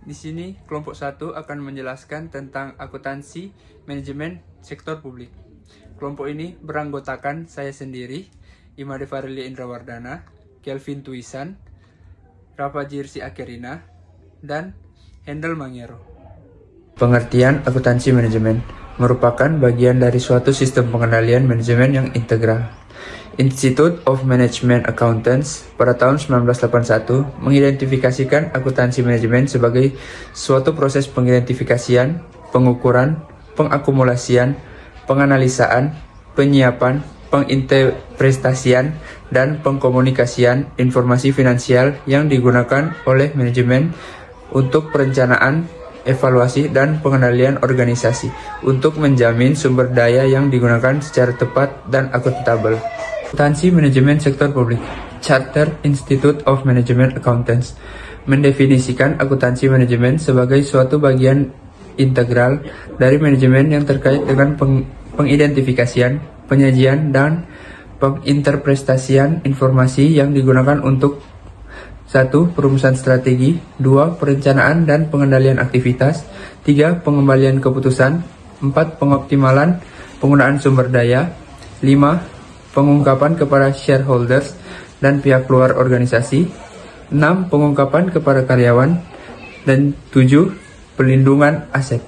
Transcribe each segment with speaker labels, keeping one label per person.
Speaker 1: Di sini, kelompok 1 akan menjelaskan tentang akuntansi manajemen sektor publik. Kelompok ini beranggotakan saya sendiri, Imade Farilia Indrawardana, Kelvin Tuisan, Rafa Jirsi Akerina, dan Hendel Mangero. Pengertian akuntansi manajemen merupakan bagian dari suatu sistem pengendalian manajemen yang integral. Institute of Management Accountants pada tahun 1981 mengidentifikasikan akuntansi manajemen sebagai suatu proses pengidentifikasian, pengukuran, pengakumulasian, penganalisaan, penyiapan, penginterpretasian, dan pengkomunikasian informasi finansial yang digunakan oleh manajemen untuk perencanaan, evaluasi, dan pengendalian organisasi untuk menjamin sumber daya yang digunakan secara tepat dan akuntabel. Akuntansi manajemen sektor publik, Charter Institute of Management Accountants, mendefinisikan akuntansi manajemen sebagai suatu bagian integral dari manajemen yang terkait dengan pengidentifikasian, penyajian, dan penginterpretasian informasi yang digunakan untuk 1. Perumusan strategi, 2. Perencanaan dan pengendalian aktivitas, 3. Pengembalian keputusan, 4. Pengoptimalan penggunaan sumber daya, 5. Pengungkapan kepada shareholders dan pihak luar organisasi, 6. Pengungkapan kepada karyawan, dan 7. Pelindungan aset.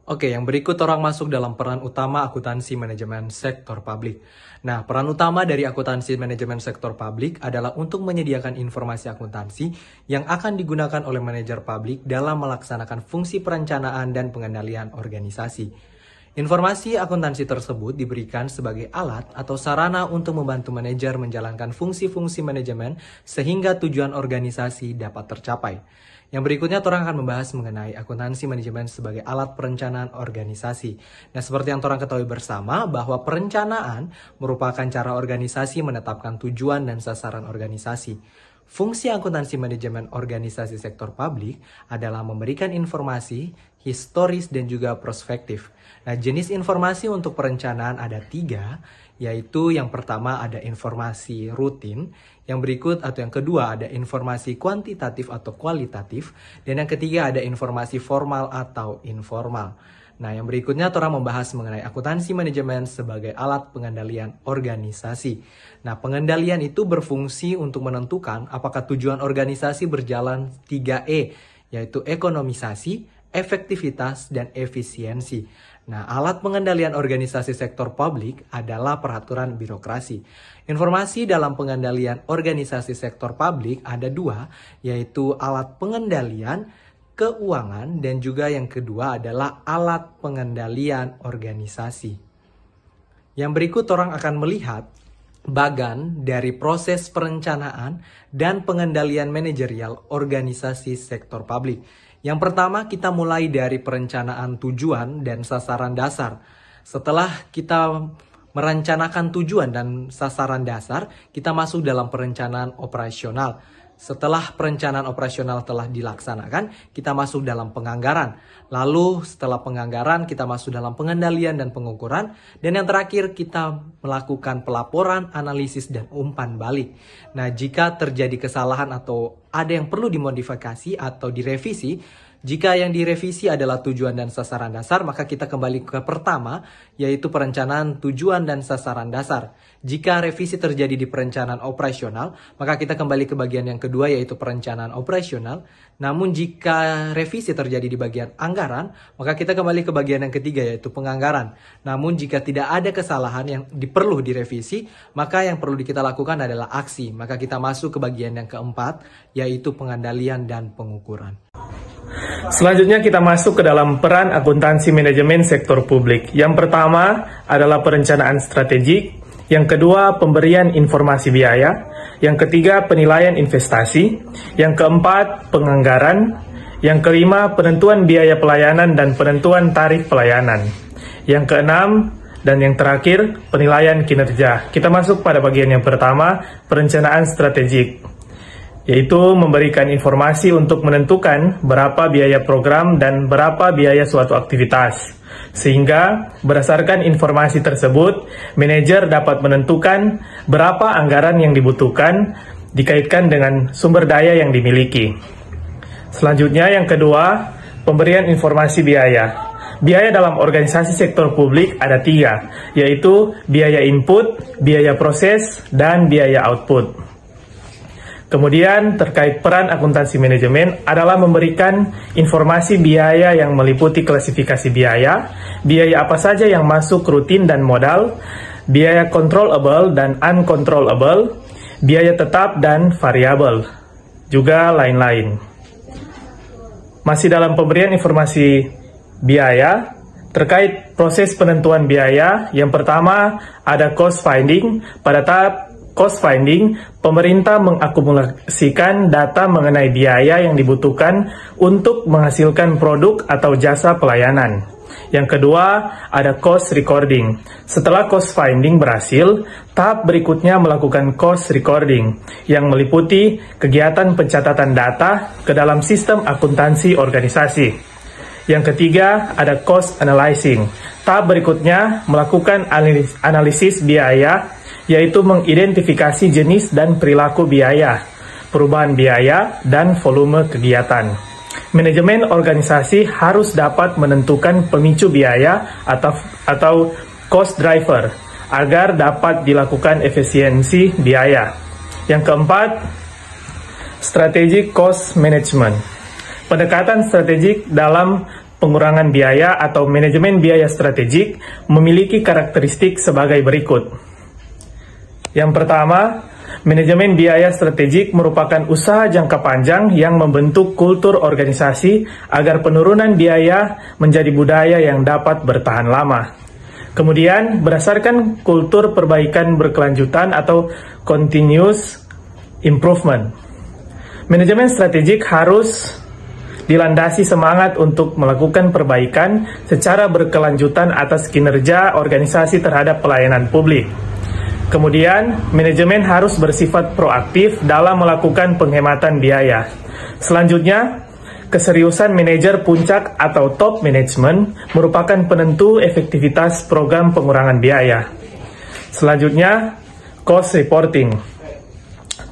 Speaker 2: Oke, yang berikut orang masuk dalam peran utama akuntansi manajemen sektor publik. Nah, peran utama dari akuntansi manajemen sektor publik adalah untuk menyediakan informasi akuntansi yang akan digunakan oleh manajer publik dalam melaksanakan fungsi perencanaan dan pengendalian organisasi. Informasi akuntansi tersebut diberikan sebagai alat atau sarana untuk membantu manajer menjalankan fungsi-fungsi manajemen sehingga tujuan organisasi dapat tercapai. Yang berikutnya, orang akan membahas mengenai akuntansi manajemen sebagai alat perencanaan organisasi. Nah, seperti yang orang ketahui bersama bahwa perencanaan merupakan cara organisasi menetapkan tujuan dan sasaran organisasi. Fungsi akuntansi manajemen organisasi sektor publik adalah memberikan informasi, historis, dan juga prospektif. Nah, jenis informasi untuk perencanaan ada 3, yaitu yang pertama ada informasi rutin, yang berikut atau yang kedua ada informasi kuantitatif atau kualitatif, dan yang ketiga ada informasi formal atau informal. Nah, yang berikutnya orang membahas mengenai akuntansi manajemen sebagai alat pengendalian organisasi. Nah, pengendalian itu berfungsi untuk menentukan apakah tujuan organisasi berjalan 3E, yaitu ekonomisasi, efektivitas, dan efisiensi. Nah, alat pengendalian organisasi sektor publik adalah peraturan birokrasi. Informasi dalam pengendalian organisasi sektor publik ada 2, yaitu alat pengendalian keuangan dan juga yang kedua adalah alat pengendalian organisasi. Yang berikut orang akan melihat bagan dari proses perencanaan dan pengendalian manajerial organisasi sektor publik. Yang pertama, kita mulai dari perencanaan tujuan dan sasaran dasar. Setelah kita merencanakan tujuan dan sasaran dasar, kita masuk dalam perencanaan operasional. Setelah perencanaan operasional telah dilaksanakan, kita masuk dalam penganggaran. Lalu setelah penganggaran, kita masuk dalam pengendalian dan pengukuran. Dan yang terakhir, kita melakukan pelaporan, analisis, dan umpan balik. Nah, jika terjadi kesalahan atau ada yang perlu dimodifikasi atau direvisi, jika yang direvisi adalah tujuan dan sasaran dasar, maka kita kembali ke pertama, yaitu perencanaan tujuan dan sasaran dasar. Jika revisi terjadi di perencanaan operasional, maka kita kembali ke bagian yang kedua, yaitu perencanaan operasional. Namun jika revisi terjadi di bagian anggaran, maka kita kembali ke bagian yang ketiga, yaitu penganggaran. Namun jika tidak ada kesalahan yang perlu direvisi, maka yang perlu kita lakukan adalah aksi. Maka kita masuk ke bagian yang keempat, yaitu pengendalian dan pengukuran.
Speaker 3: Selanjutnya kita masuk ke dalam peran akuntansi manajemen sektor publik. Yang pertama adalah perencanaan strategik, yang kedua pemberian informasi biaya, yang ketiga penilaian investasi, yang keempat penganggaran, yang kelima penentuan biaya pelayanan dan penentuan tarif pelayanan, yang keenam dan yang terakhir penilaian kinerja. Kita masuk pada bagian yang pertama, perencanaan strategik, yaitu memberikan informasi untuk menentukan berapa biaya program dan berapa biaya suatu aktivitas. Sehingga berdasarkan informasi tersebut, manajer dapat menentukan berapa anggaran yang dibutuhkan dikaitkan dengan sumber daya yang dimiliki. Selanjutnya yang kedua, pemberian informasi biaya. Biaya dalam organisasi sektor publik ada 3, yaitu biaya input, biaya proses, dan biaya output. Kemudian terkait peran akuntansi manajemen adalah memberikan informasi biaya yang meliputi klasifikasi biaya, biaya apa saja yang masuk rutin dan modal, biaya controllable dan uncontrollable, biaya tetap dan variabel, juga lain-lain. Masih dalam pemberian informasi biaya, terkait proses penentuan biaya, yang pertama ada cost finding. Pada tahap cost finding, pemerintah mengakumulasikan data mengenai biaya yang dibutuhkan untuk menghasilkan produk atau jasa pelayanan. Yang kedua, ada cost recording. Setelah cost finding berhasil, tahap berikutnya melakukan cost recording, yang meliputi kegiatan pencatatan data ke dalam sistem akuntansi organisasi. Yang ketiga, ada cost analyzing. Tahap berikutnya melakukan analisis biaya, yaitu mengidentifikasi jenis dan perilaku biaya, perubahan biaya, dan volume kegiatan. Manajemen organisasi harus dapat menentukan pemicu biaya atau cost driver agar dapat dilakukan efisiensi biaya. Yang keempat, strategic cost management. Pendekatan strategik dalam pengurangan biaya atau manajemen biaya strategik memiliki karakteristik sebagai berikut. Yang pertama, manajemen biaya strategik merupakan usaha jangka panjang yang membentuk kultur organisasi agar penurunan biaya menjadi budaya yang dapat bertahan lama. Kemudian, berdasarkan kultur perbaikan berkelanjutan atau continuous improvement. Manajemen strategik harus dilandasi semangat untuk melakukan perbaikan secara berkelanjutan atas kinerja organisasi terhadap pelayanan publik. Kemudian, manajemen harus bersifat proaktif dalam melakukan penghematan biaya. Selanjutnya, keseriusan manajer puncak atau top management merupakan penentu efektivitas program pengurangan biaya. Selanjutnya, cost reporting.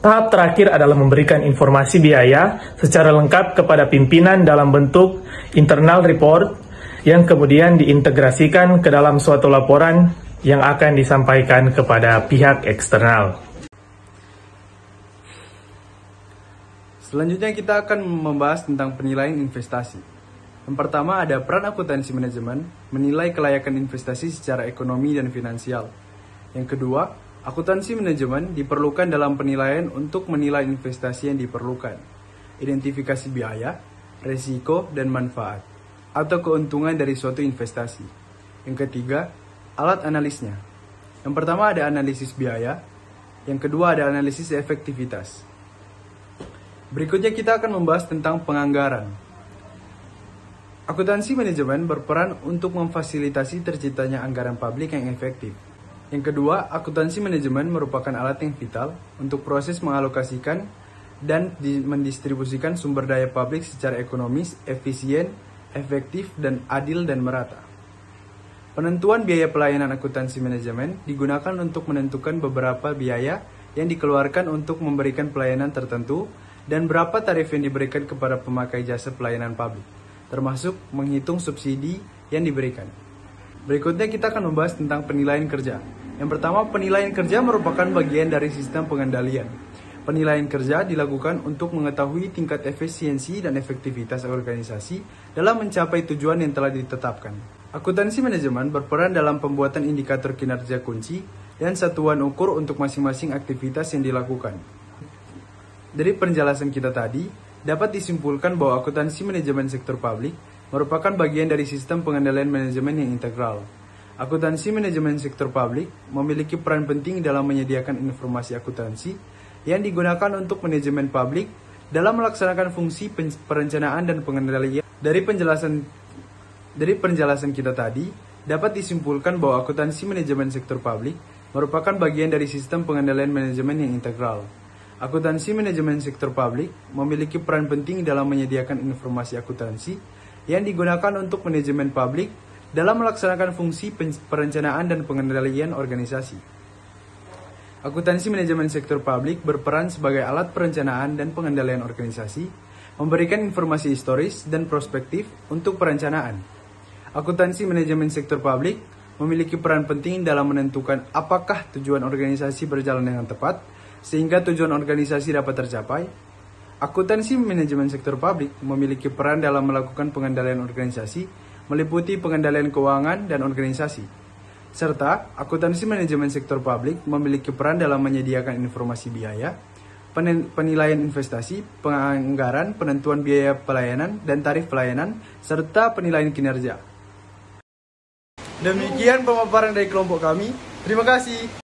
Speaker 3: Tahap terakhir adalah memberikan informasi biaya secara lengkap kepada pimpinan dalam bentuk internal report yang kemudian diintegrasikan ke dalam suatu laporan yang akan disampaikan kepada pihak eksternal.
Speaker 1: Selanjutnya kita akan membahas tentang penilaian investasi. Yang pertama ada peran akuntansi manajemen menilai kelayakan investasi secara ekonomi dan finansial. Yang kedua, akuntansi manajemen diperlukan dalam penilaian untuk menilai investasi yang diperlukan, identifikasi biaya, resiko, dan manfaat, atau keuntungan dari suatu investasi. Yang ketiga, alat analisnya. Yang pertama ada analisis biaya, yang kedua ada analisis efektivitas. Berikutnya kita akan membahas tentang penganggaran. Akuntansi manajemen berperan untuk memfasilitasi terciptanya anggaran publik yang efektif. Yang kedua, akuntansi manajemen merupakan alat yang vital untuk proses mengalokasikan dan mendistribusikan sumber daya publik secara ekonomis, efisien, efektif, dan adil dan merata. Penentuan biaya pelayanan akuntansi manajemen digunakan untuk menentukan beberapa biaya yang dikeluarkan untuk memberikan pelayanan tertentu dan berapa tarif yang diberikan kepada pemakai jasa pelayanan publik, termasuk menghitung subsidi yang diberikan. Berikutnya kita akan membahas tentang penilaian kerja. Yang pertama, penilaian kerja merupakan bagian dari sistem pengendalian. Penilaian kerja dilakukan untuk mengetahui tingkat efisiensi dan efektivitas organisasi dalam mencapai tujuan yang telah ditetapkan. Akuntansi manajemen berperan dalam pembuatan indikator kinerja kunci dan satuan ukur untuk masing-masing aktivitas yang dilakukan. Dari penjelasan kita tadi, dapat disimpulkan bahwa akuntansi manajemen sektor publik merupakan bagian dari sistem pengendalian manajemen yang integral. Akuntansi manajemen sektor publik memiliki peran penting dalam menyediakan informasi akuntansi yang digunakan untuk manajemen publik dalam melaksanakan fungsi perencanaan dan pengendalian. Dari penjelasan kita tadi, dapat disimpulkan bahwa akuntansi manajemen sektor publik merupakan bagian dari sistem pengendalian manajemen yang integral. Akuntansi manajemen sektor publik memiliki peran penting dalam menyediakan informasi akuntansi yang digunakan untuk manajemen publik dalam melaksanakan fungsi perencanaan dan pengendalian organisasi. Akuntansi manajemen sektor publik berperan sebagai alat perencanaan dan pengendalian organisasi, memberikan informasi historis dan prospektif untuk perencanaan. Akuntansi manajemen sektor publik memiliki peran penting dalam menentukan apakah tujuan organisasi berjalan dengan tepat, sehingga tujuan organisasi dapat tercapai. Akuntansi manajemen sektor publik memiliki peran dalam melakukan pengendalian organisasi, meliputi pengendalian keuangan dan organisasi. Serta, akuntansi manajemen sektor publik memiliki peran dalam menyediakan informasi biaya, penilaian investasi, penganggaran, penentuan biaya pelayanan dan tarif pelayanan, serta penilaian kinerja. Demikian pemaparan dari kelompok kami. Terima kasih.